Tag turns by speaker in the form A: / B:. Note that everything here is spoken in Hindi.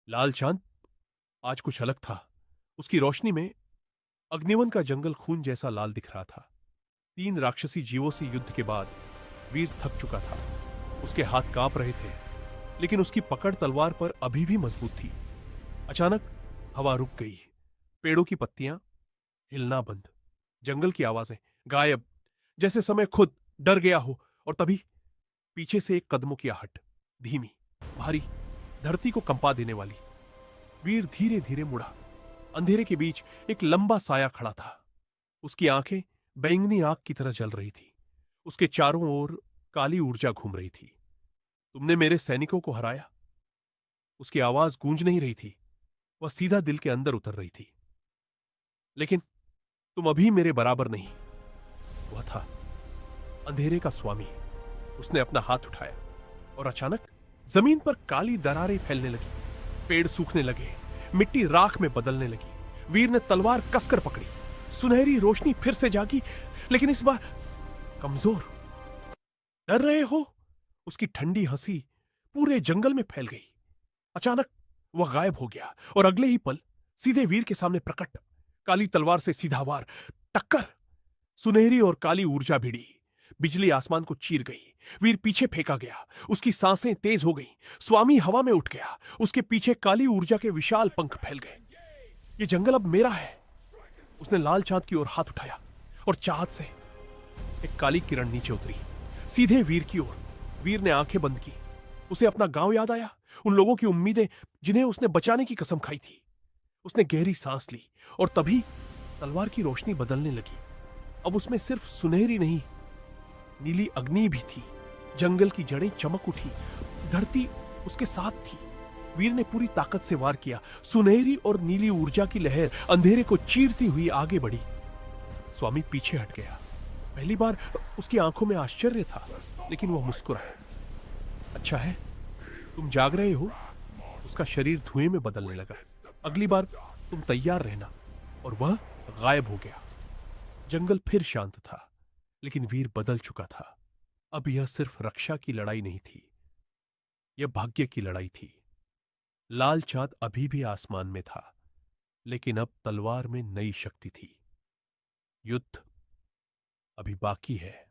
A: लाल चांद आज कुछ अलग था। उसकी रोशनी में अग्निवन का जंगल खून जैसा लाल दिख रहा था। तीन राक्षसी जीवों से युद्ध के बाद वीर थक चुका था। उसके हाथ कांप रहे थे, लेकिन उसकी पकड़ तलवार पर अभी भी मजबूत थी। अचानक हवा रुक गई। पेड़ों की पत्तियां हिलना बंद। जंगल की आवाजें गायब, जैसे समय खुद डर गया हो। और तभी पीछे से एक कदमों की आहट, धीमी, भारी, धरती को कंपा देने वाली। वीर धीरे धीरे मुड़ा। अंधेरे के बीच एक लंबा साया खड़ा था। उसकी आंखें बैंगनी आग की तरह जल रही थी। उसके चारों ओर काली ऊर्जा घूम रही थी। तुमने मेरे सैनिकों को हराया। उसकी आवाज गूंज नहीं रही थी, वह सीधा दिल के अंदर उतर रही थी। लेकिन तुम अभी मेरे बराबर नहीं। वह था अंधेरे का स्वामी। उसने अपना हाथ उठाया और अचानक जमीन पर काली दरारें फैलने लगी। पेड़ सूखने लगे, मिट्टी राख में बदलने लगी। वीर ने तलवार कसकर पकड़ी। सुनहरी रोशनी फिर से जागी, लेकिन इस बार कमजोर। डर रहे हो? उसकी ठंडी हंसी पूरे जंगल में फैल गई। अचानक वह गायब हो गया और अगले ही पल सीधे वीर के सामने प्रकट। काली तलवार से सीधा वार, टक्कर। सुनहरी और काली ऊर्जा भिड़ी। बिजली आसमान को चीर गई। वीर पीछे फेंका गया। उसकी सांसें तेज हो गईं। स्वामी हवा में उठ गया। उसके पीछे काली ऊर्जा के विशाल पंख फैल गए। ये जंगल अब मेरा है। उसने लाल चांद की ओर हाथ उठाया और चांद से एक काली किरण नीचे उतरी, सीधे वीर की ओर। वीर ने आंखें बंद की। उसे अपना गांव याद आया, उन लोगों की उम्मीदें जिन्हें उसने बचाने की कसम खाई थी। उसने गहरी सांस ली और तभी तलवार की रोशनी बदलने लगी। अब उसमें सिर्फ सुनहरी नहीं, नीली अग्नि भी थी। जंगल की जड़ें चमक उठी। धरती उसके साथ थी। वीर ने पूरी ताकत से वार किया। सुनहरी और नीली ऊर्जा की लहर अंधेरे को चीरती हुई आगे बढ़ी। स्वामी पीछे हट गया। पहली बार उसकी आंखों में आश्चर्य था, लेकिन वह मुस्कुराया। अच्छा है, तुम जाग रहे हो। उसका शरीर धुएं में बदलने लगा। अगली बार तुम तैयार रहना। और वह गायब हो गया। जंगल फिर शांत था, लेकिन वीर बदल चुका था। अब यह सिर्फ रक्षा की लड़ाई नहीं थी, यह भाग्य की लड़ाई थी। लाल चांद अभी भी आसमान में था, लेकिन अब तलवार में नई शक्ति थी। युद्ध अभी बाकी है।